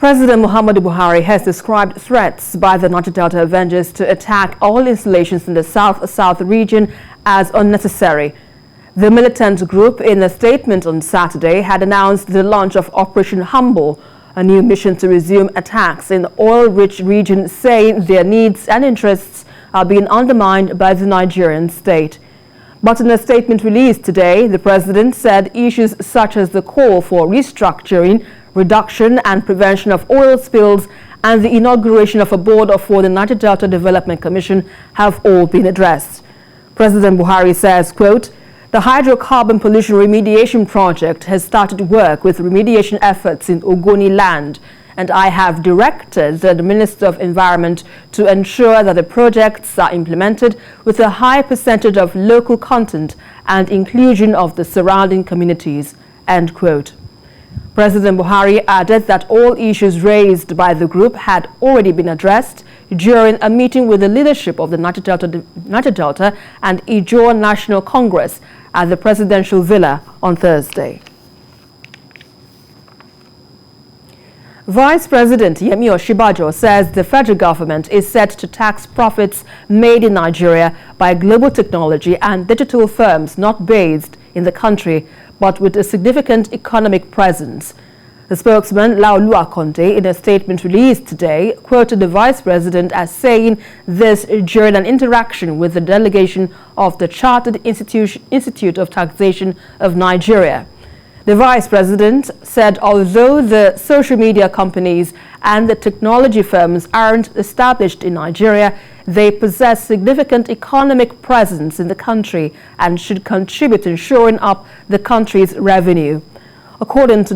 President Muhammadu Buhari has described threats by the Niger Delta Avengers to attack oil installations in the South region as unnecessary. The militant group, in a statement on Saturday, had announced the launch of Operation Humble, a new mission to resume attacks in the oil-rich region, saying their needs and interests are being undermined by the Nigerian state. But in a statement released today, the president said issues such as the call for restructuring, reduction and prevention of oil spills, and the inauguration of a board for the Niger Delta Development Commission have all been addressed. President Buhari says, quote, "The hydrocarbon pollution remediation project has started work with remediation efforts in Ogoni land, and I have directed the Minister of Environment to ensure that the projects are implemented with a high percentage of local content and inclusion of the surrounding communities," end quote. President Buhari added that all issues raised by the group had already been addressed during a meeting with the leadership of the Niger Delta and Ijaw National Congress at the Presidential Villa on Thursday. Vice President Yemi Osinbajo says the federal government is set to tax profits made in Nigeria by global technology and digital firms not based in the country, but with a significant economic presence. The spokesman, Laolu Akonde, in a statement released today, quoted the vice president as saying this during an interaction with the delegation of the Chartered Institute of Taxation of Nigeria. The vice president said although the social media companies and the technology firms aren't established in Nigeria, they possess significant economic presence in the country and should contribute in shoring up the country's revenue. According to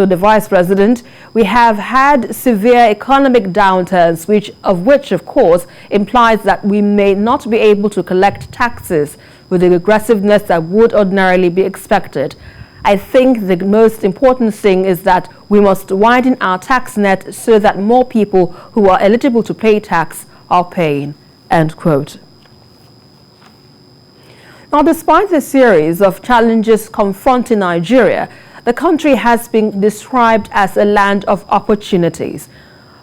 the vice president, we have had severe economic downturns, which of course implies that we may not be able to collect taxes with the aggressiveness that would ordinarily be expected. I think the most important thing is that we must widen our tax net so that more people who are eligible to pay tax are paying, end quote. Now, despite the series of challenges confronting Nigeria, the country has been described as a land of opportunities.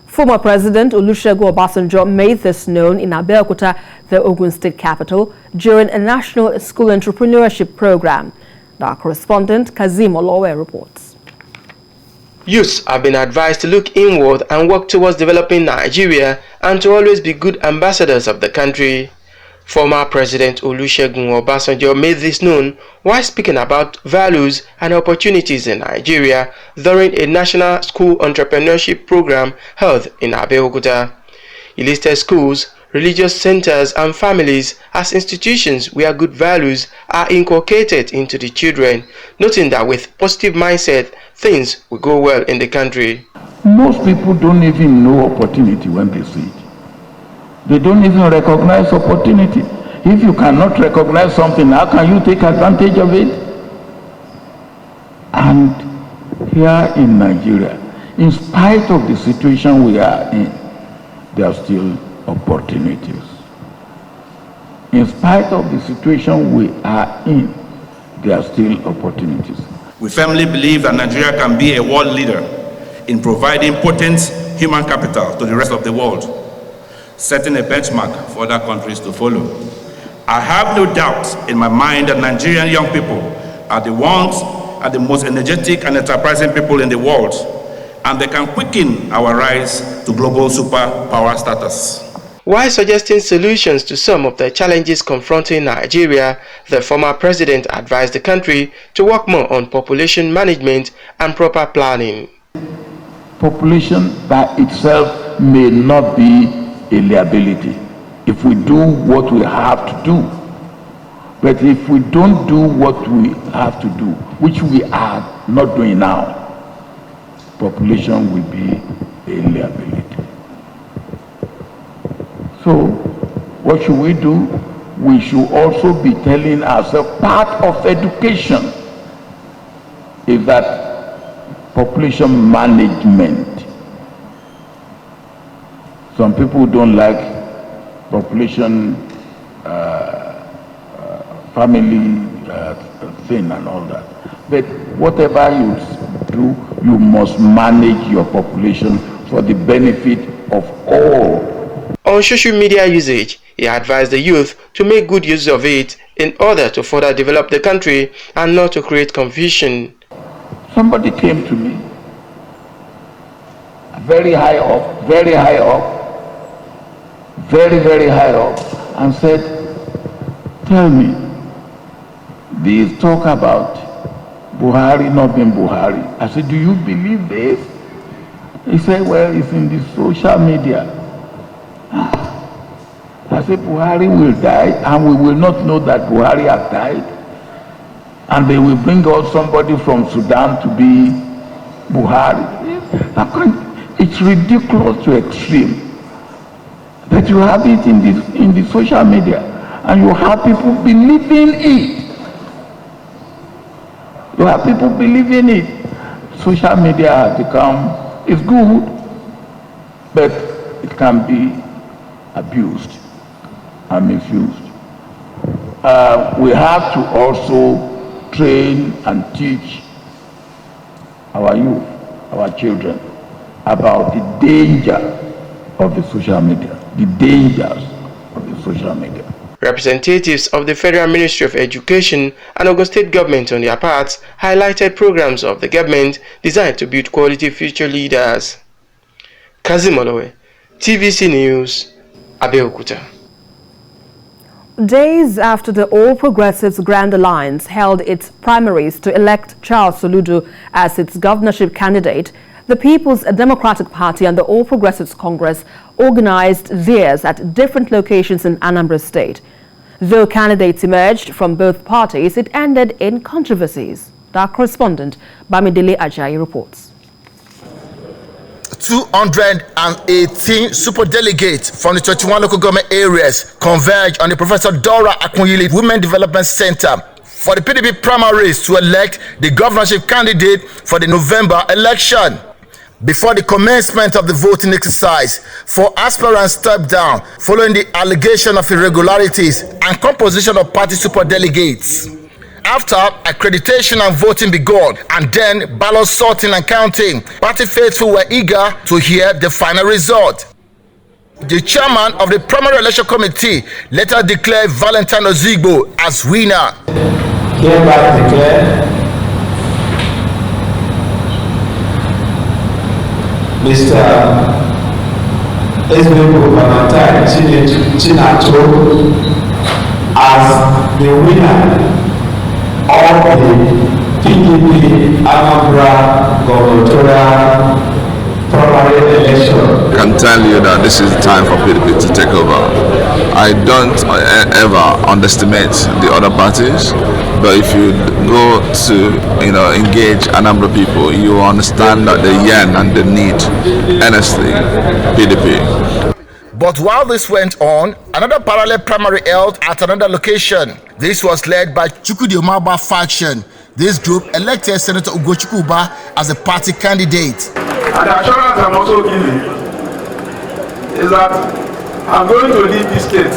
Former President Olusegun Obasanjo made this known in Abeokuta, the Ogun State capital, during a national school entrepreneurship program. Our correspondent Kazim Olowe reports. Youths have been advised to look inward and work towards developing Nigeria and to always be good ambassadors of the country. Former President Olusegun Obasanjo made this known while speaking about values and opportunities in Nigeria during a national school entrepreneurship program held in Abeokuta. He listed schools, religious centers and families as institutions where good values are inculcated into the children, noting that with positive mindset, things will go well in the country. Most people don't even know opportunity when they see it. They don't even recognize opportunity. If you cannot recognize something, how can you take advantage of it? And here in Nigeria, in spite of the situation we are in, there are still opportunities. In spite of the situation we are in, there are still opportunities. We firmly believe that Nigeria can be a world leader in providing potent human capital to the rest of the world, setting a benchmark for other countries to follow. I have no doubt in my mind that Nigerian young people are the most energetic and enterprising people in the world, and they can quicken our rise to global superpower status. While suggesting solutions to some of the challenges confronting Nigeria, the former president advised the country to work more on population management and proper planning. Population by itself may not be a liability if we do what we have to do. But if we don't do what we have to do, which we are not doing now, population will be a liability. So, what should we do? We should also be telling ourselves part of education is that population management. Some people don't like population family thing and all that. But whatever you do, you must manage your population for the benefit of all. On social media usage, he advised the youth to make good use of it in order to further develop the country and not to create confusion. Somebody came to me, very high up, very high up, and said, tell me, these talk about Buhari not being Buhari. I said, do you believe this? He said, well, it's in the social media. I said, Buhari will die, and we will not know that Buhari has died. And they will bring out somebody from Sudan to be Buhari. It's ridiculous to extreme. That you have it in the social media, and you have people believing it. You have people believing it. Social media has become, it's good, but it can be abused and misused. We have to also train and teach our youth, our children, about the danger of the social media, the dangers of the social media. Representatives of the Federal Ministry of Education and Ogun State government on their parts highlighted programs of the government designed to build quality future leaders. Kazim Olowe, TVC News, Abeokuta. Days after the All Progressives Grand Alliance held its primaries to elect Charles Soludo as its governorship candidate, the People's Democratic Party and the All Progressives Congress organized theirs at different locations in Anambra State. Though candidates emerged from both parties, it ended in controversies. Our correspondent, Bamidele Ajayi, reports. 218 superdelegates from the 21 local government areas converged on the Professor Dora Akunyili Women Development Center for the PDP primaries to elect the governorship candidate for the November election. Before the commencement of the voting exercise, 4 aspirants stepped down following the allegation of irregularities and composition of party superdelegates. After accreditation and voting began, and then ballot sorting and counting, party faithful were eager to hear the final result. The chairman of the primary election committee later declared Valentine Ozigbo as winner. Hereby declare Mr. Ozigbo Valentine Chinacho as the winner of the PDP Anambra gubernatorial primary election. I can tell you that this is the time for PDP to take over. I don't ever underestimate the other parties, but if you go to engage Anambra people, you understand that the yearn and the need, honestly, PDP. But while this went on, another parallel primary held at another location. This was led by Chukwudi Omaba faction. This group elected Senator Ugochukwu Ubah as a party candidate. And the assurance I'm also giving is that I'm going to lead this state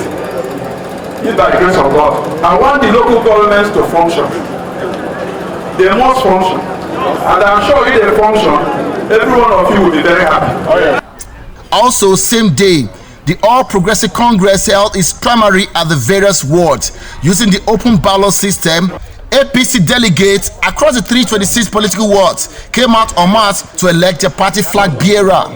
by the grace of God. I want the local governments to function. They must function. And I'm sure if they function, every one of you will be very happy. Oh, yeah. Also, same day, the All Progressive Congress held its primary at the various wards. Using the open ballot system, APC delegates across the 326 political wards came out en masse to elect their party flag bearer.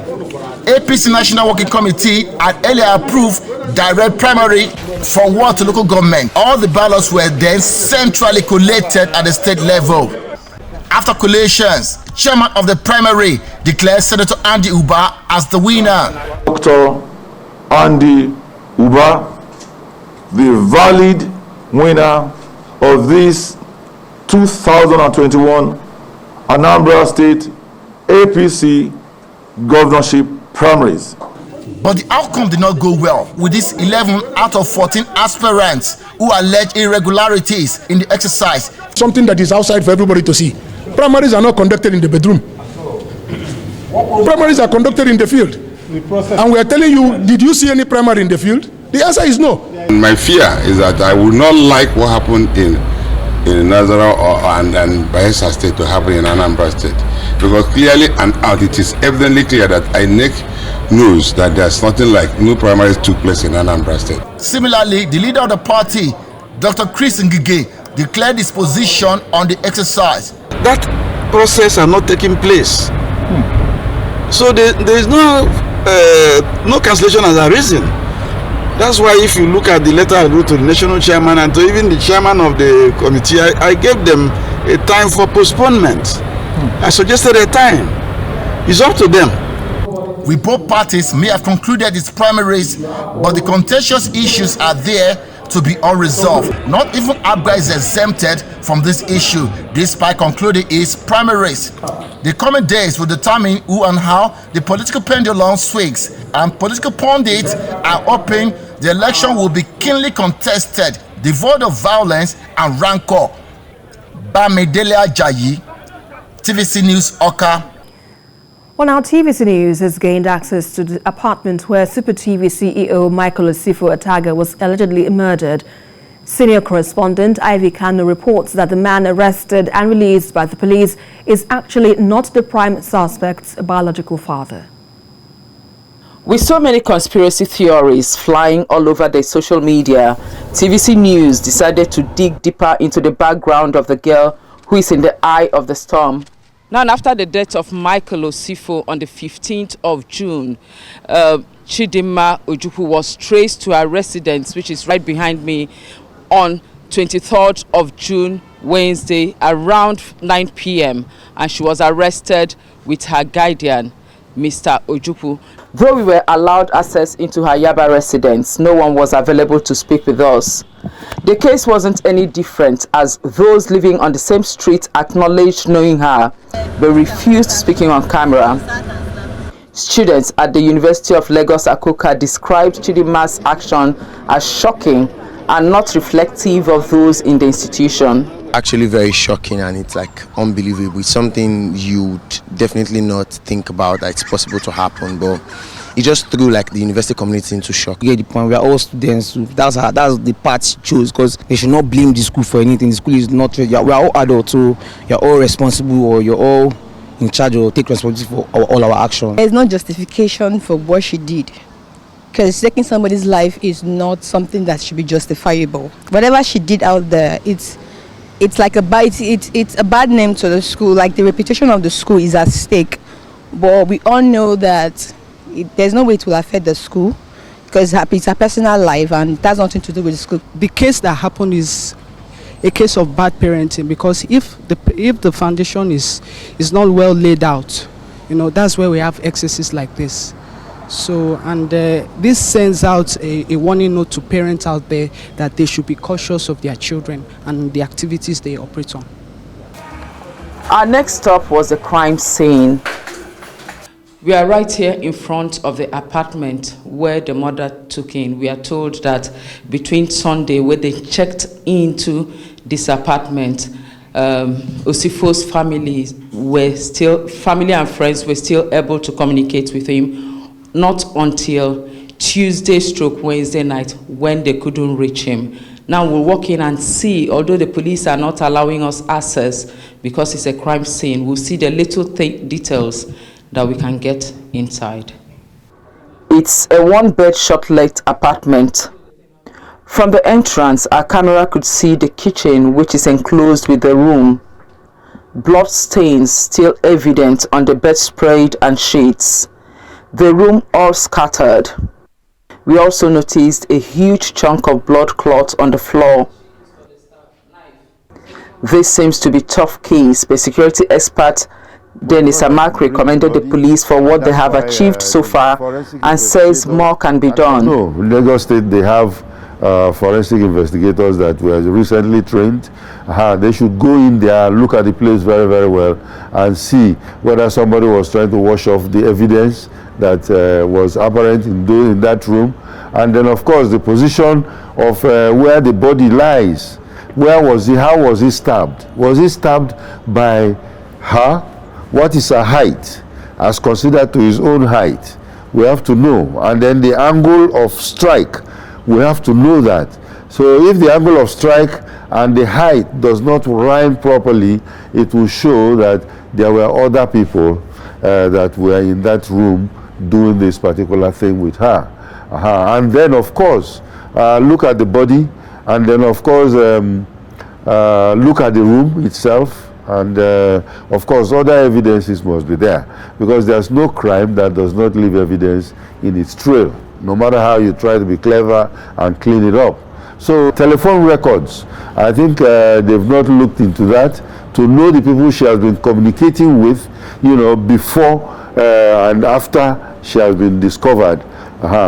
APC National Working Committee had earlier approved direct primary from ward to local government. All the ballots were then centrally collated at the state level. After collations, chairman of the primary declared Senator Andy Ubah as the winner. Dr. Andy Ubah, the valid winner of this 2021 Anambra State APC governorship primaries. But the outcome did not go well with these 11 out of 14 aspirants who alleged irregularities in the exercise. Something that is outside for everybody to see. Primaries are not conducted in the bedroom. Primaries are conducted in the field. And we are telling you, did you see any primary in the field? The answer is no. My fear is that I would not like what happened in in Nazareth and Bayelsa State to happen in Anambra State. Because clearly and out, it is evidently clear that INEC knows that there's nothing like no primaries took place in Anambra State. Similarly, the leader of the party, Dr. Chris Ngige, declared his position on the exercise. That process are not taking place. So there is no cancellation as a reason. That's why if you look at the letter I wrote to the national chairman and to even the chairman of the committee, I gave them a time for postponement. I suggested a time. It's up to them. With both parties may have concluded its primaries, but the contentious issues are there to be unresolved. Not even ABGA is exempted from this issue, despite concluding its primaries. The coming days will determine who and how the political pendulum swings, and political pundits are hoping the election will be keenly contested, devoid of violence and rancor. Bamidele Ajayi, TVC News, Oka. Well, now TVC News has gained access to the apartment where Super TV CEO Michael Osifo Ataga was allegedly murdered. Senior correspondent Ivy Kano reports that the man arrested and released by the police is actually not the prime suspect's biological father. With so many conspiracy theories flying all over the social media, TVC News decided to dig deeper into the background of the girl who is in the eye of the storm. Now, after the death of Michael Osifo on the 15th of June, Chidinma Ojukwu was traced to her residence, which is right behind me, on 23rd of June, Wednesday, around 9 p.m. And she was arrested with her guardian, Mr. Ojukwu. Though we were allowed access into her Yaba residence, no one was available to speak with us. The case wasn't any different, as those living on the same street acknowledged knowing her, but refused speaking on camera. Students at the University of Lagos Akoka described Chidinma's action as shocking and not reflective of those in the institution. Actually very shocking, and it's like unbelievable. It's something you'd definitely not think about that it's possible to happen, but it just threw like the university community into shock. Yeah, the point, we are all students. That's the part she chose, because they should not blame the school for anything. The school is not. We are all adults, so you're all responsible, or you're all in charge, or take responsibility for all our actions. There's no justification for what she did, because taking somebody's life is not something that should be justifiable. Whatever she did out there, it's like it's a bad name to the school. Like, the reputation of the school is at stake. But we all know that there's no way it will affect the school, because it's her personal life and it has nothing to do with the school. The case that happened is a case of bad parenting, because if the foundation is not well laid out, that's where we have excesses like this. So, and this sends out a warning note to parents out there that they should be cautious of their children and the activities they operate on. Our next stop was the crime scene. We are right here in front of the apartment where the mother took in. We are told that between Sunday, when they checked into this apartment, Osifo's family and friends were still able to communicate with him. Not until Tuesday/Wednesday night, when they couldn't reach him. Now we'll walk in and see, although the police are not allowing us access because it's a crime scene, we'll see the little details that we can get inside. It's a one-bed short-legged apartment. From the entrance, our camera could see the kitchen, which is enclosed with the room. Blood stains still evident on the bedspread and sheets. The room all scattered. We also noticed a huge chunk of blood clot on the floor. This seems to be a tough case, but security expert Dennis AMACHREE commended the police for what they have achieved so far and says more can be done. No, in Lagos State they have forensic investigators that were recently trained. They should go in there, look at the place very, very well, and see whether somebody was trying to wash off the evidence that was apparent in that room. And then, of course, the position of where the body lies. Where was he? How was he stabbed? Was he stabbed by her? What is her height as considered to his own height? We have to know. And then the angle of strike, we have to know that. So if the angle of strike and the height does not rhyme properly, it will show that there were other people that were in that room doing this particular thing with her. And then, of course, look at the body, and then, of course, look at the room itself, and of course, other evidences must be there, because there's no crime that does not leave evidence in its trail, no matter how you try to be clever and clean it up. So telephone records, I think they've not looked into that to know the people she has been communicating with, before and after she has been discovered.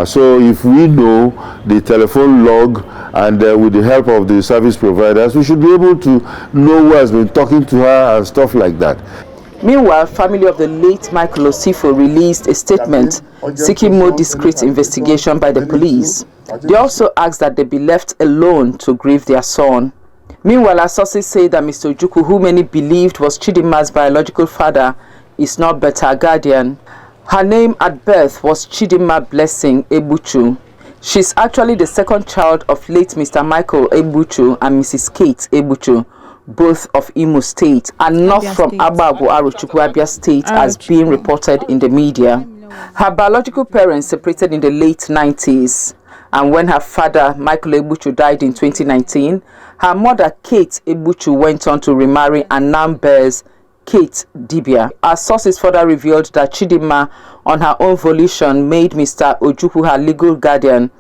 So if we know the telephone log, and with the help of the service providers, we should be able to know who has been talking to her and stuff like that. Meanwhile, family of the late Michael Osifo released a statement seeking more discreet investigation by the police. They also asked that they be left alone to grieve their son. Meanwhile, our sources say that Mr. Ojukwu, who many believed was Chidima's biological father, is not but her guardian. Her name at birth was Chidima Blessing Ebuchu. She's actually the second child of late Mr. Michael Ebuchu and Mrs. Kate Ebuchu, both of Imo State, and not from Abua-Buaru, Abia State, as being reported in the media. Her biological parents separated in the late 90s, and when her father, Michael Ebuchu, died in 2019, her mother, Kate Ebuchu, went on to remarry and now bears Kate Dibia. Our sources further revealed that Chidima, on her own volition, made Mr. Ojukwu her legal guardian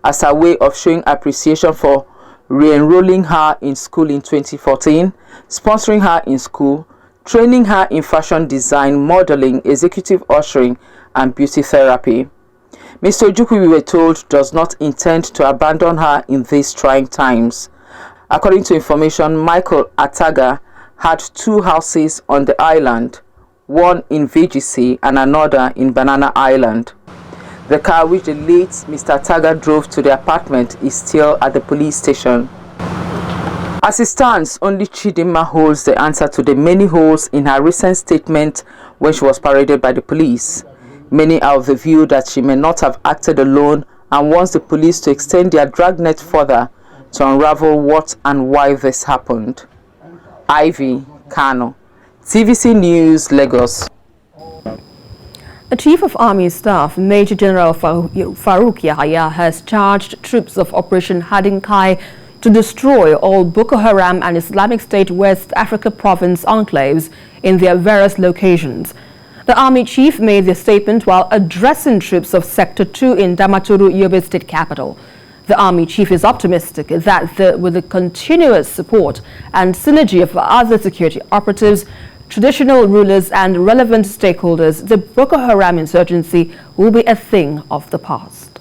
as a way of showing appreciation for re-enrolling her in school in 2014, sponsoring her in school, training her in fashion design, modeling, executive ushering, and beauty therapy. Mr. Ojukwu, we were told, does not intend to abandon her in these trying times. According to information, Michael Ataga had 2 houses on the island, one in VGC and another in Banana Island. The car which the late Mr. Ataga drove to the apartment is still at the police station. As it stands, only Chidima holds the answer to the many holes in her recent statement when she was paraded by the police. Many are of the view that she may not have acted alone and wants the police to extend their dragnet further to unravel what and why this happened. Ivy Kano, TVC News, Lagos. The Chief of Army Staff, Major General FARUK YAHAHA, has charged troops of Operation Hardin Kai to destroy all Boko Haram and Islamic State West Africa Province enclaves in their various locations. The Army Chief made the statement while addressing troops of Sector 2 in Damaturu, Yobe State capital. The Army Chief is optimistic that with the continuous support and synergy of other security operatives, traditional rulers and relevant stakeholders, the Boko Haram insurgency will be a thing of the past.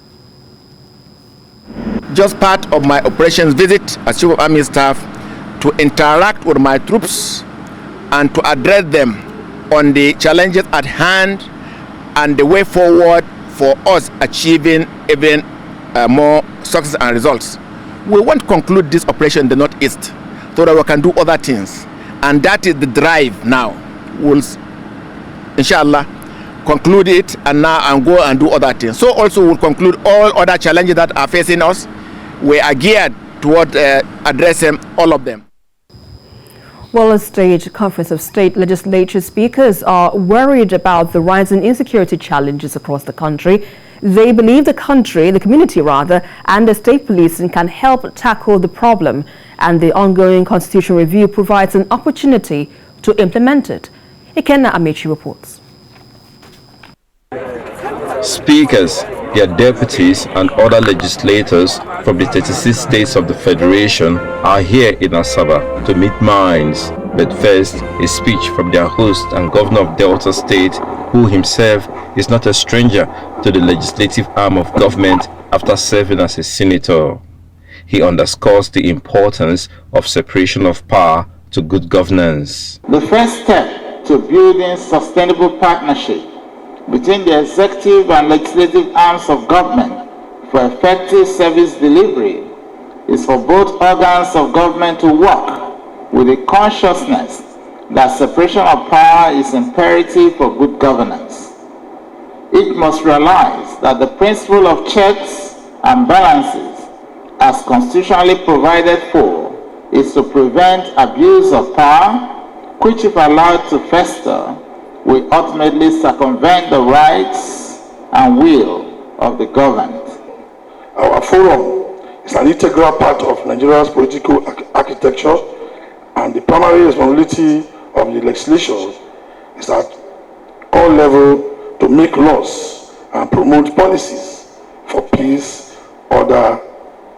Just part of my operations visit as Chief of Army Staff to interact with my troops and to address them on the challenges at hand and the way forward for us achieving even more success and results. We want to conclude this operation in the Northeast so that we can do other things, and that is the drive now. We'll inshallah conclude it and go and do other things. So also we'll conclude all other challenges that are facing us. We are geared toward addressing all of them. Well, a state conference of state legislature speakers are worried about the rising insecurity challenges across the country. They believe the community and the state policing can help tackle the problem, and the ongoing constitutional review provides an opportunity to implement it. Ikenna Amechi reports. Speakers, their deputies and other legislators from the 36 states of the Federation are here in Asaba to meet minds. But first, a speech from their host and governor of Delta State, who himself is not a stranger to the legislative arm of government after serving as a senator. He underscores the importance of separation of power to good governance. The first step to building sustainable partnership between the executive and legislative arms of government for effective service delivery is for both organs of government to work with a consciousness that separation of power is imperative for good governance. It must realize that the principle of checks and balances, as constitutionally provided for, is to prevent abuse of power, which if allowed to fester, will ultimately circumvent the rights and will of the governed. Our forum is an integral part of Nigeria's political architecture, and the primary responsibility of the legislature is at all levels to make laws and promote policies for peace, order,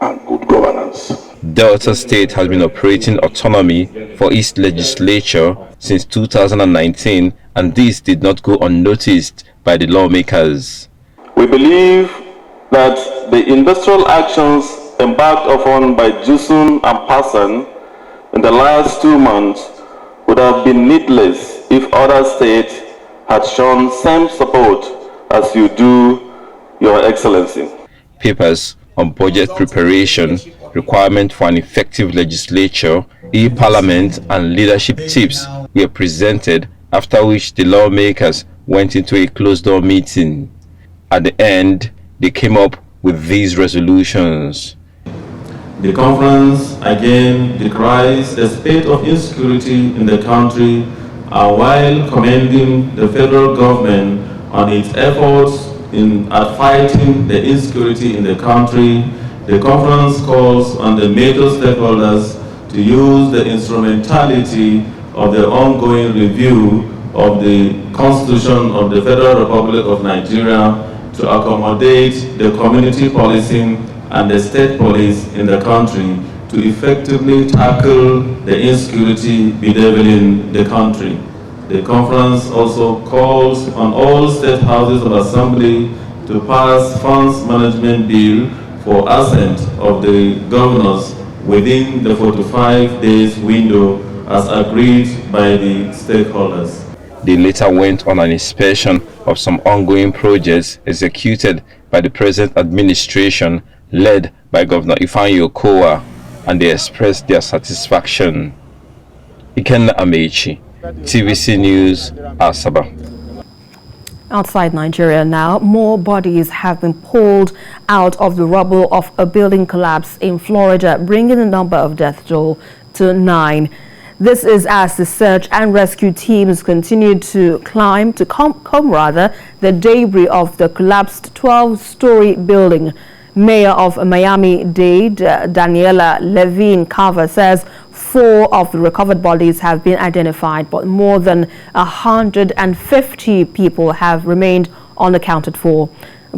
and good governance. Delta State has been operating autonomy for its legislature since 2019, and this did not go unnoticed by the lawmakers. We believe that the industrial actions embarked upon by Jusun and Passan in the last 2 months would have been needless if other states had shown same support as you do, Your Excellency. Papers on budget preparation, requirement for an effective legislature, e-parliament and leadership tips were presented, after which the lawmakers went into a closed-door meeting. At the end, they came up with these resolutions. The conference again decries the state of insecurity in the country, and while commending the federal government on its efforts at fighting the insecurity in the country, the conference calls on the major stakeholders to use the instrumentality of the ongoing review of the Constitution of the Federal Republic of Nigeria to accommodate the community policing and the state police in the country to effectively tackle the insecurity bedeviling the country. The conference also calls on all state houses of assembly to pass funds management bill for assent of the governors within the 45 days window as agreed by the stakeholders. They later went on an inspection of some ongoing projects executed by the present administration led by Governor Ifeanyi Okowa, and they expressed their satisfaction. Ikenna Amechi, TVC News, Asaba. Outside Nigeria now, more bodies have been pulled out of the rubble of a building collapse in Florida, bringing the number of death toll to 9. This is as the search and rescue teams continue to comb the debris of the collapsed 12-story building. Mayor of Miami-Dade, Daniela Levine Carver, says 4 of the recovered bodies have been identified, but more than 150 people have remained unaccounted for.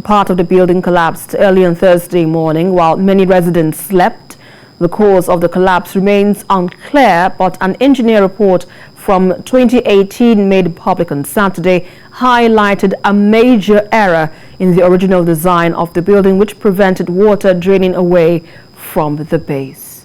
Part of the building collapsed early on Thursday morning while many residents slept. The cause of the collapse remains unclear, but an engineer report from 2018 made public on Saturday highlighted a major error in the original design of the building, which prevented water draining away from the base.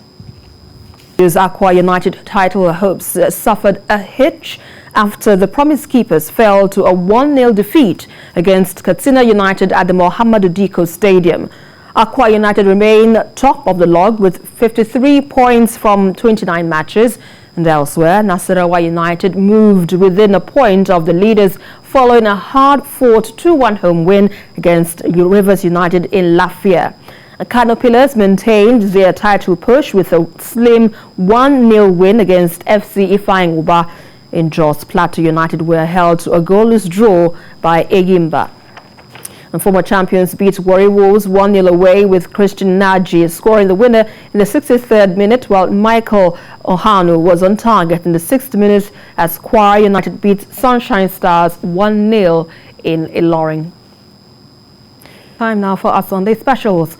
Aqua United title hopes suffered a hitch after the Promise Keepers fell to a 1-0 defeat against Katsina United at the Mohammed Diko Stadium. Aqua United remain top of the log with 53 points from 29 matches. And elsewhere, Nasarawa United moved within a point of the leaders following a hard-fought 2-1 home win against Rivers United in Lafayette. Kano Pillars maintained their title push with a slim 1-0 win against FC Ifeanyi Uba in Jos. Plateau United were held to a goalless draw by Egimba. And former champions beat Warri Wolves 1-0 away, with Christian Naji scoring the winner in the 63rd minute, while Michael Ohanu was on target in the 6th minute as Kwara United beat Sunshine Stars 1-0 in Ilorin. Time now for our Sunday specials.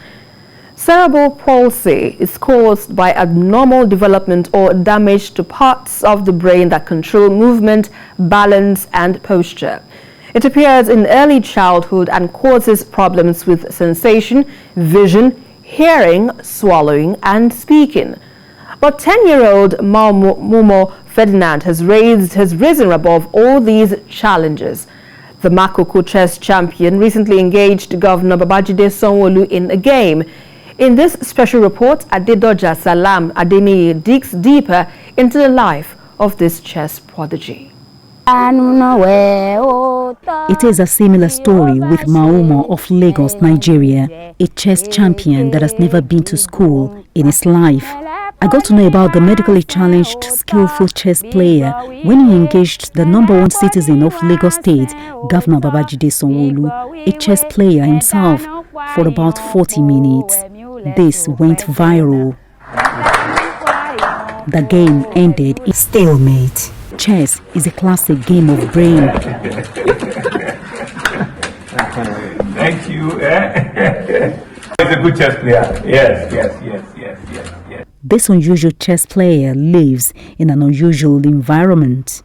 Cerebral palsy is caused by abnormal development or damage to parts of the brain that control movement, balance, and posture. It appears in early childhood and causes problems with sensation, vision, hearing, swallowing, and speaking. But 10-year-old Mumo Ferdinand has risen above all these challenges. The Makoko chess champion recently engaged Governor Babajide Sanwo-Olu in a game. In this special report, Adedoja Salam Adeniyi digs deeper into the life of this chess prodigy. It is a similar story with Maumo of Lagos, Nigeria, a chess champion that has never been to school in his life. I got to know about the medically challenged, skillful chess player when he engaged the #1 citizen of Lagos State, Governor Babajide Sanwo-Olu, a chess player himself, for about 40 minutes. This went viral. The game ended in stalemate. Chess is a classic game of brain. Thank you. He's a good chess player. Yes. This unusual chess player lives in an unusual environment.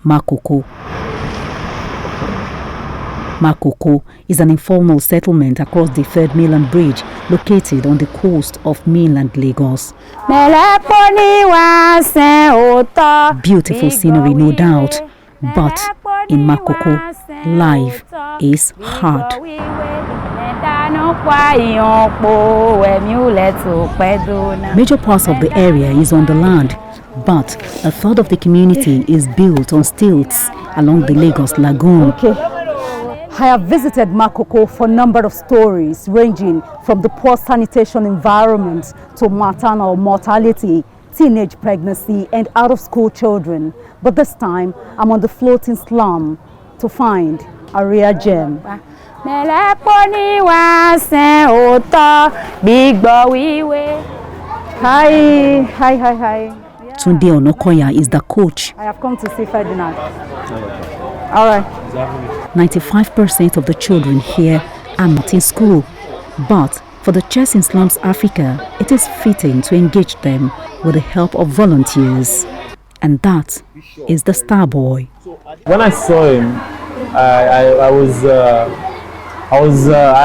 Makoko. Makoko is an informal settlement across the Third Mainland Bridge located on the coast of mainland Lagos. Beautiful scenery, no doubt, but in Makoko, life is hard. Major parts of the area is on the land, but a third of the community is built on stilts along the Lagos Lagoon. I have visited Makoko for a number of stories ranging from the poor sanitation environment to maternal mortality, teenage pregnancy and out-of-school children. But this time, I'm on the floating slum to find a rare gem. Hi. Tunde Onokoya is the coach. I have come to see Ferdinand. All right. 95% of the children here are not in school, but for the Chess in Slums Africa, it is fitting to engage them with the help of volunteers. And that is the star boy. When I saw him, I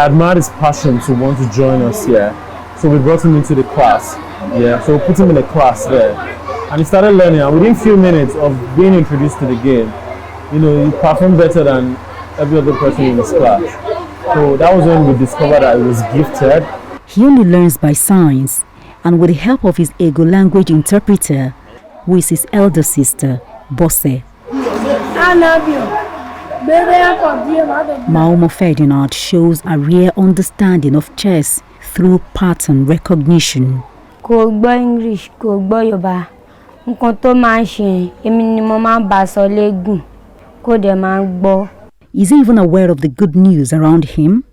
admired his passion to want to join us here. So we brought him into the class. Yeah, so we put him in a class there. And he started learning, and within a few minutes of being introduced to the game, he performed better than every other person in his class. So that was when we discovered that he was gifted. He only learns by signs, and with the help of his Ego language interpreter, who is his elder sister, Bosse. I love you. Maumo Ferdinand shows a rare understanding of chess through pattern recognition. Kò gbọ́ English, kò gbọ́ Yorùbá. Nǹkan tó máa ń ṣe, èmi ni mo máa ń bá sọ lẹ́gùn, kó dẹ̀ máa ń gbọ́. Is he even aware of the good news around him?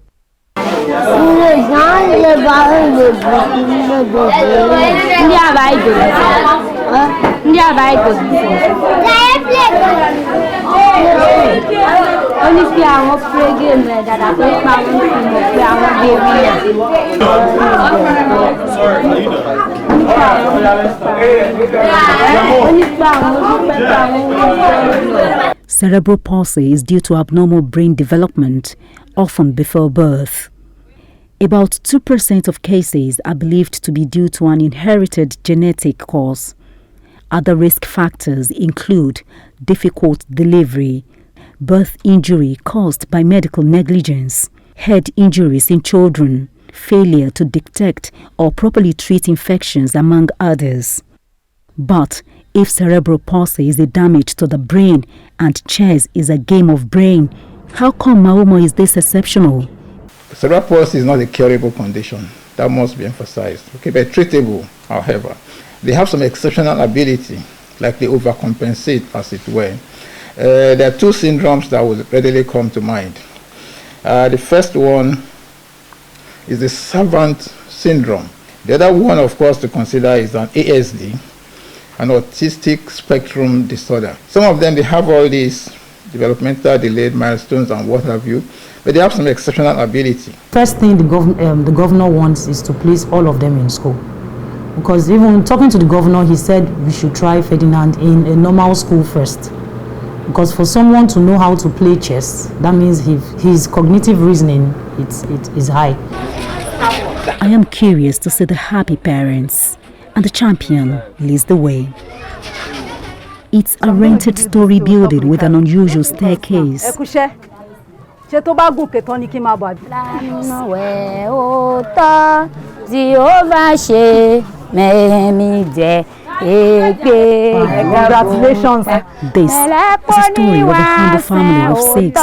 Cerebral palsy is due to abnormal brain development, often before birth. About 2% of cases are believed to be due to an inherited genetic cause. Other risk factors include difficult delivery, birth injury caused by medical negligence, head injuries in children, failure to detect or properly treat infections, among others. But if cerebral palsy is a damage to the brain and chess is a game of brain, how come Maumo is this exceptional? Cerebral palsy is not a curable condition. That must be emphasized. Okay, but treatable, however. They have some exceptional ability, like they overcompensate, as it were. There are two syndromes that would readily come to mind. The first one is the savant syndrome. The other one, of course, to consider is an ASD, an autistic spectrum disorder. Some of them, they have all these developmental delayed milestones and what have you, but they have some exceptional ability. First thing the governor wants is to place all of them in school. Because even talking to the governor, he said we should try Ferdinand in a normal school first. Because for someone to know how to play chess, that means his cognitive reasoning is high. I am curious to see the happy parents, and the champion leads the way. It's a rented story building with an unusual staircase. Congratulations. This is a story of a humble family of 6.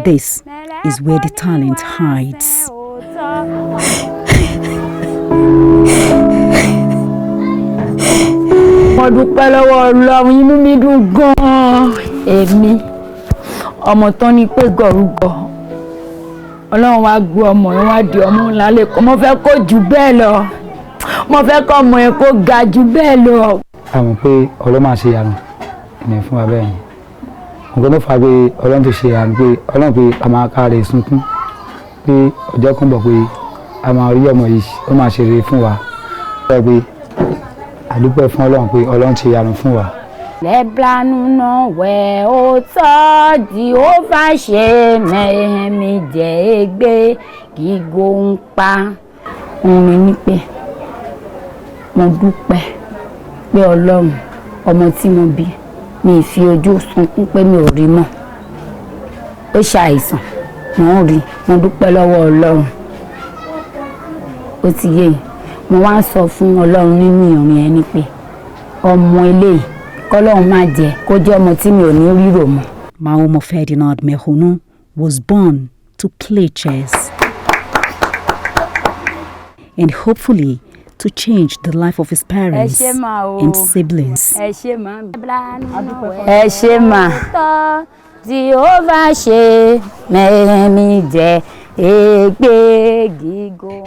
This is where the talent hides. mo dúpẹ́ lọ́wọ́ Ọlọ́run, inú mi dùn gan-an. Èmi ọmọ tán ní pé gọ̀rúgọ̀. Ọlọ́run wá gbé ọmọ yẹn wá di ọmọ ńlá lẹ́kọ̀ọ́. Mo fẹ́ kó jù bẹ́ẹ̀ lọ. Mo fẹ́ kọ́ ọmọ yẹn kó ga jù bẹ́ẹ̀ lọ. Àmọ́ pé Ọlọ́run máa ṣe ìyanu ní fún wa bẹ́ẹ̀ yẹn. Nǹkan tó fà pé Ọlọ́run ti ṣe ìyanu pé Ọlọ́run pé a máa ká rẹ̀ sunkún pé ọjọ́ kan bọ̀ pé a máa rí ọmọ yìí ó máa ṣe rere fún wa. Pé àdúpẹ́ fún Ọlọ́run pé Ọlọ́run ti ìyanu fún wa. Lẹ́blánú náà wẹ̀ ó tọ́ di ó fà ṣe mẹ́ẹ̀mí jẹ́ ẹgbẹ́ gígó ń pa. Orin ní pé mo dúpẹ́ pé Ọlọ́run ọmọ tí mo bí mi fi ojú sunkún pé mi ò rí mọ́. Ó ṣàìsàn mo ń rí, mo dúpẹ́ lọ́wọ́ Ọlọ́run. Ó ti yé, mo wá sọ fún Ọlọ́run nínú ìrìn ẹni pé ọmọ eléyìí k'Ọlọ́run má jẹ́ kó jẹ́ ọmọ tí mi ò ní ríro mọ́. Maomo Ferdinand Mehunu was born to play chess and hopefully to change the life of his parents and siblings. Ẹ ṣé mà.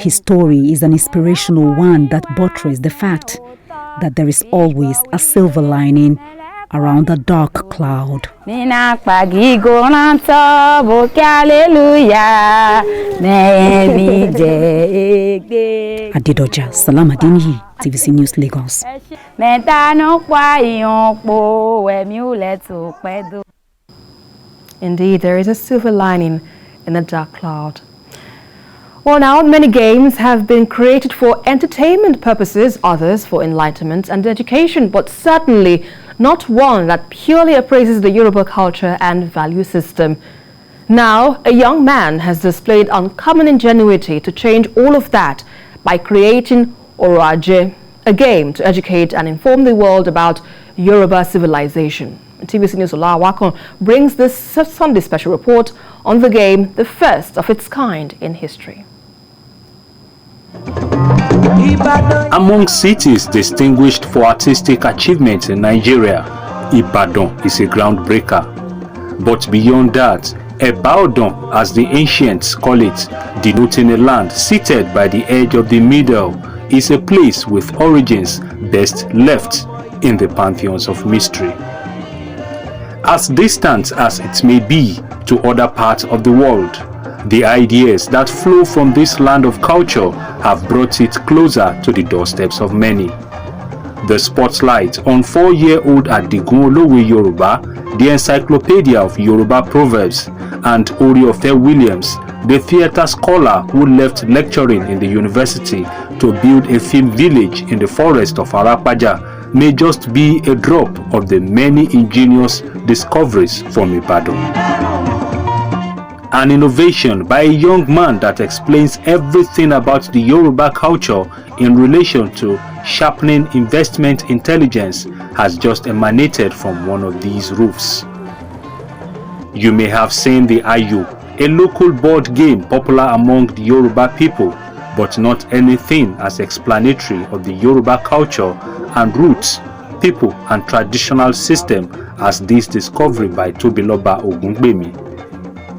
His story is an inspirational one that buttresses the fact that there is always a silver lining around the dark cloud. Adedoja Salamadini, TVC News Lagos. Indeed, there is a silver lining in a dark cloud. Well, now, many games have been created for entertainment purposes, others for enlightenment and education, but certainly not one that purely appraises the Yoruba culture and value system. Now, a young man has displayed uncommon ingenuity to change all of that by creating Oroaje, a game to educate and inform the world about Yoruba civilization. TVC News Olawakon brings this Sunday special report on the game, the first of its kind in history. Among cities distinguished for artistic achievements in Nigeria, Ibadan is a groundbreaker. But beyond that, Ibadan, as the ancients call it, denoting a land seated by the edge of the middle, is a place with origins best left in the pantheons of mystery. As distant as it may be to other parts of the world, the ideas that flow from this land of culture have brought it closer to the doorsteps of many. The spotlight on 4-year-old Adigun Olowe Yoruba, the encyclopedia of Yoruba proverbs, and Oriofe Williams, the theatre scholar who left lecturing in the university to build a film village in the forest of Arapaja, may just be a drop of the many ingenious discoveries from Ibadan. An innovation by a young man that explains everything about the Yoruba culture in relation to sharpening investment intelligence has just emanated from one of these roofs. You may have seen the Ayo, a local board game popular among the Yoruba people, but not anything as explanatory of the Yoruba culture and roots, people and traditional system as this discovery by Tobiloba Ogungbemi.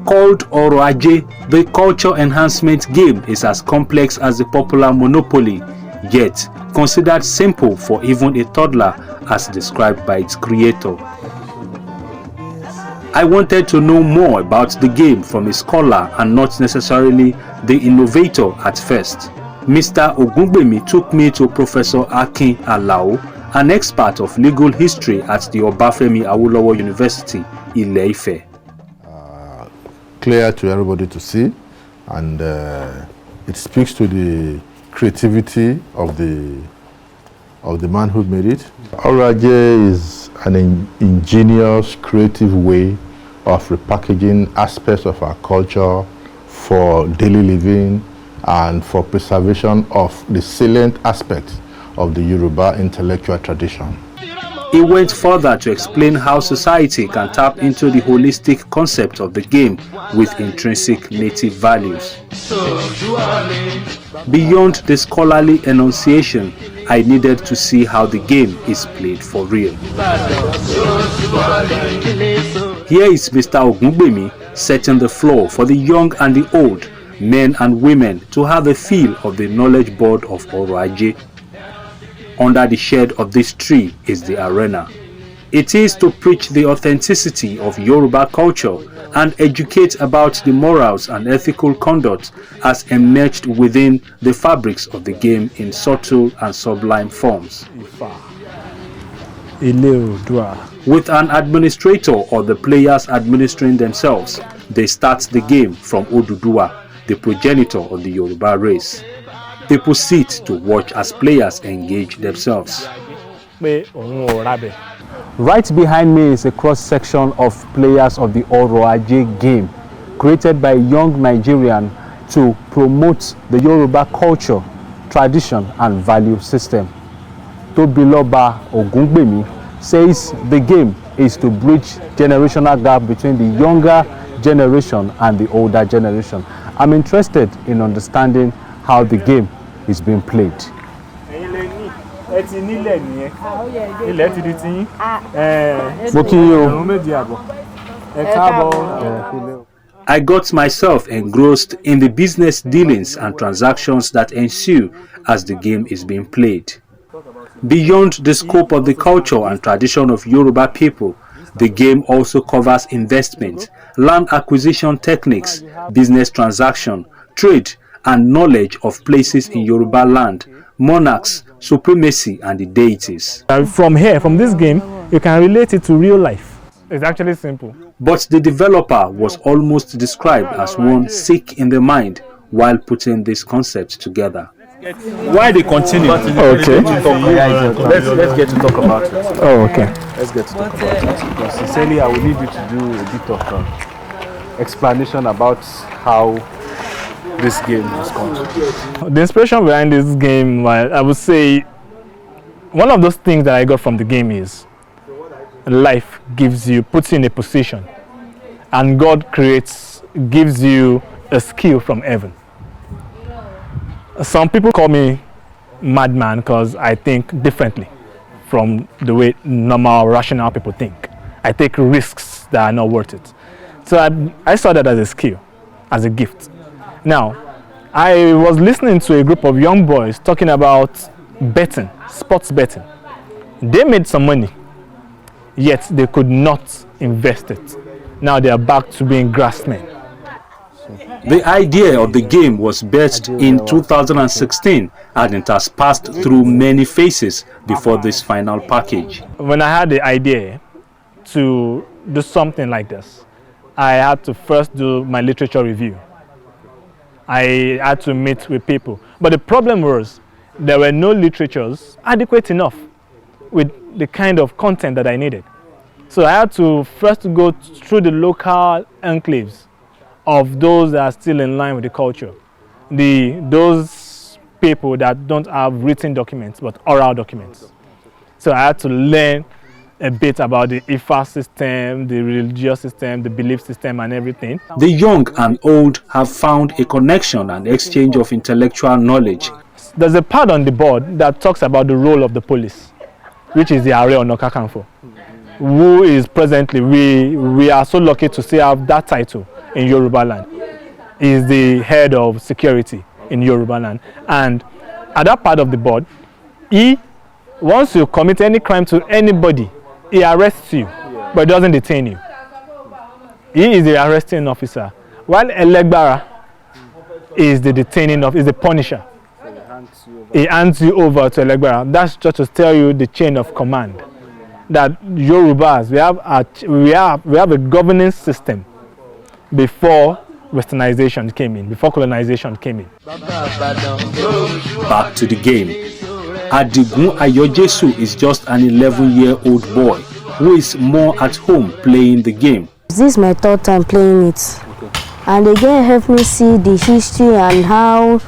Called Oroaje, the culture enhancement game is as complex as the popular Monopoly, yet considered simple for even a toddler as described by its creator. I wanted to know more about the game from a scholar and not necessarily the innovator at first. Mr. Ogungbemi took me to Professor Akin Alao, an expert of legal history at the Obafemi Awolowo University, Ile-Ife. Clear to everybody to see, and it speaks to the creativity of the man who made it. Oroaje is an ingenious, creative way of repackaging aspects of our culture for daily living and for preservation of the salient aspects of the Yoruba intellectual tradition. He went further to explain how society can tap into the holistic concept of the game with intrinsic native values. Beyond the scholarly enunciation, I needed to see how the game is played for real. Here is Mr. Ogungbemi setting the floor for the young and the old, men and women, to have a feel of the knowledge board of Oroaje. Under the shade of this tree is the arena. It is to preach the authenticity of Yoruba culture and educate about the morals and ethical conduct as emerged within the fabrics of the game in subtle and sublime forms. With an administrator or the players administering themselves, they start the game from Oduduwa, the progenitor of the Yoruba race. People sit to watch as players engage themselves. Right behind me is a cross-section of players of the Oroaje game, created by a young Nigerian to promote the Yoruba culture, tradition and value system. Tobiloba Ogungbemi says the game is to bridge generational gap between the younger generation and the older generation. I'm interested in understanding how the game is being played. I got myself engrossed in the business dealings and transactions that ensue as the game is being played. Beyond the scope of the culture and tradition of Yoruba people, the game also covers investment, land acquisition techniques, business transaction, trade, and knowledge of places in Yoruba land, monarchs, supremacy, and the deities. From this game, you can relate it to real life. It's actually simple. But the developer was almost described as one sick in the mind while putting this concept together. Why they continue? Okay. Let's get to talk about it. Oh, okay. Let's get to talk about it. Because sincerely, I will need you to do a bit of explanation about how this game has come. The inspiration behind this game, I would say, one of those things that I got from the game is life puts you in a position, and God gives you a skill from heaven. Some people call me madman because I think differently from the way normal, rational people think. I take risks that are not worth it. So I saw that as a skill, as a gift. Now, I was listening to a group of young boys talking about betting, sports betting. They made some money, yet they could not invest it. Now they are back to being grassmen. The idea of the game was birthed in 2016 and it has passed through many phases before this final package. When I had the idea to do something like this, I had to first do my literature review. I had to meet with people. But the problem was there were no literatures adequate enough with the kind of content that I needed. So I had to first go through the local enclaves of those that are still in line with the culture. Those people that don't have written documents but oral documents. So I had to learn a bit about the Ifa system, the religious system, the belief system and everything. The young and old have found a connection and exchange of intellectual knowledge. There's a part on the board that talks about the role of the police, which is the Are Ona Kakanfo, who is presently, we are so lucky to still have that title in Yoruba land. He is the head of security in Yoruba land. And at that part of the board, once you commit any crime to anybody, he arrests you, but doesn't detain you. He is the arresting officer, while Elegbara is the detaining is the punisher. He hands you over to Elegbara. That's just to tell you the chain of command. That Yorubas, we have a governance system before westernization came in, before colonization came in. Back to the game. Adigun Ayojesu is just an 11-year-old boy who is more at home playing the game. This is my third time playing it. And the game helped me see the history and how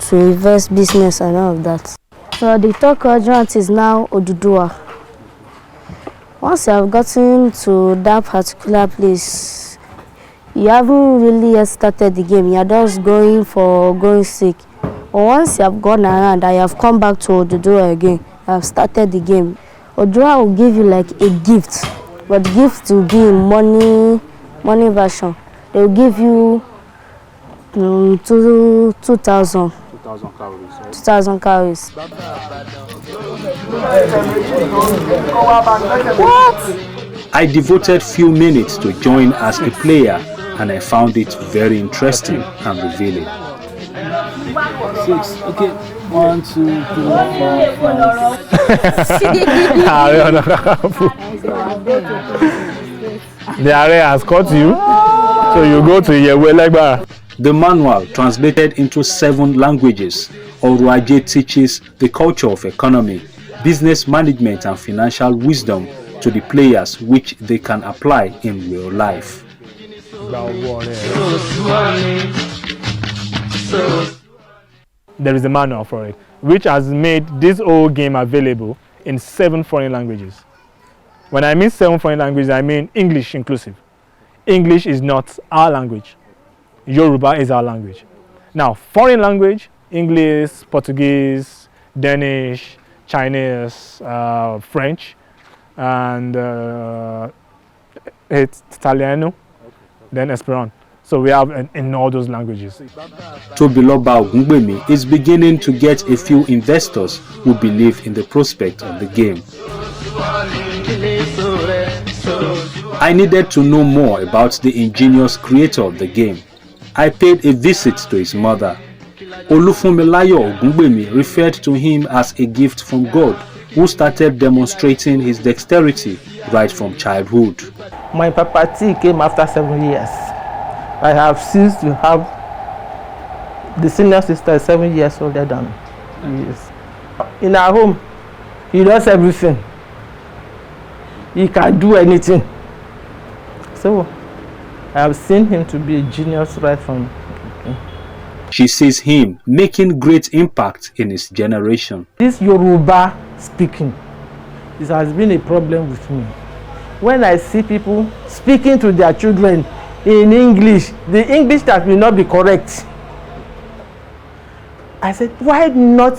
to invest business and all of that. So the third quadrant is now Oduduwa. Once I've gotten to that particular place, you haven't really yet started the game. You're just going for going sake. But once you have gone around and you have come back to Oduduwa again, you have started the game, Oduduwa will give you like a gift, but the gift will be in money version. They will give you 2,000 calories. Right? 2,000 calories. What? I devoted few minutes to join as a player, and I found it very interesting and revealing. 6. Okay. 1, 2, 3, 4, 5. The area has caught you, so you go to Yeweleba. The manual, translated into 7 languages, Oruaje teaches the culture of economy, business management and financial wisdom to the players, which they can apply in real life. There is a manual for it, which has made this whole game available in 7 foreign languages. When I mean 7 foreign languages, I mean English inclusive. English is not our language. Yoruba is our language. Now, foreign language, English, Portuguese, Danish, Chinese, French, and it's Italiano, then Esperanto. So we have in all those languages. Tobiloba Ogungbemi is beginning to get a few investors who believe in the prospect of the game. I needed to know more about the ingenious creator of the game. I paid a visit to his mother. Olufunmilayo Ogungbemi referred to him as a gift from God, who started demonstrating his dexterity right from childhood. My Papa T came after 7 years. I have ceased to have the senior sister 7 years older than he is. In our home, he does everything. He can do anything. So I have seen him to be a genius right from. She sees him making great impact in his generation. This Yoruba speaking, this has been a problem with me. When I see people speaking to their children in English, the English that will not be correct, I said, why not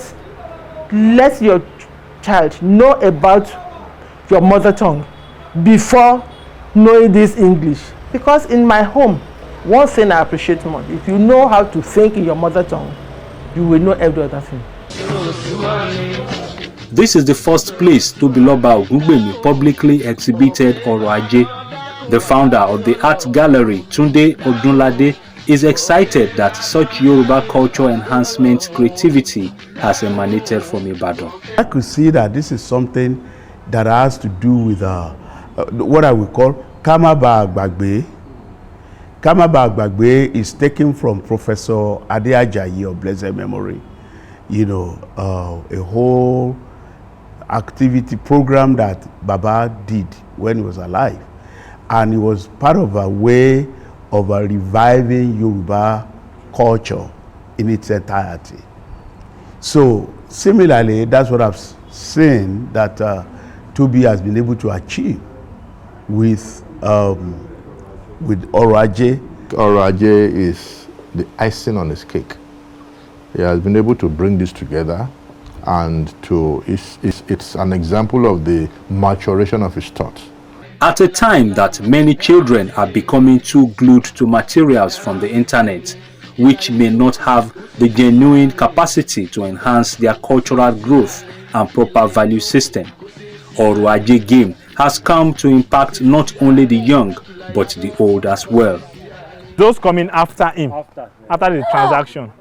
let your child know about your mother tongue before knowing this English? Because in my home, one thing I appreciate more, if you know how to think in your mother tongue, you will know every other thing. This is the first place Tobiloba Ogungbemi publicly exhibited Oruaje. The founder of the art gallery, Tunde Odunlade, is excited that such Yoruba culture enhancement creativity has emanated from Ibadan. I could see that this is something that has to do with what I would call Kamaba Agbagbe. Kamaba Agbagbe is taken from Professor Ade Ajayi of blessed memory. You know, a whole activity program that Baba did when he was alive. And it was part of a way of reviving Yoruba culture in its entirety. So similarly, that's what I've seen that Toby has been able to achieve with Oruaje. Oruaje is the icing on his cake. He has been able to bring this together, and it's an example of the maturation of his thoughts. At a time that many children are becoming too glued to materials from the internet, which may not have the genuine capacity to enhance their cultural growth and proper value system, Oruaje game has come to impact not only the young, but the old as well. Those coming after him, after the transaction.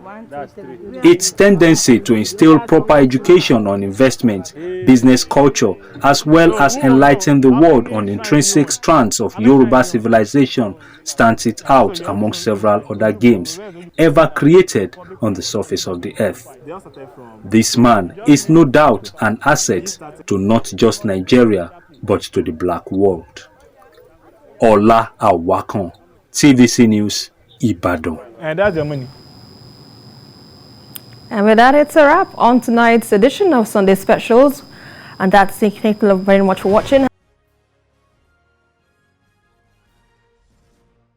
Its tendency to instill proper education on investment, business culture, as well as enlighten the world on intrinsic strands of Yoruba civilization stands it out among several other games ever created on the surface of the earth. This man is no doubt an asset to not just Nigeria, but to the black world. Ola Awakan, TVC News, Ibadan. And that's your money. And with that, it's a wrap on tonight's edition of Sunday Specials. And that's it. Thank you very much for watching.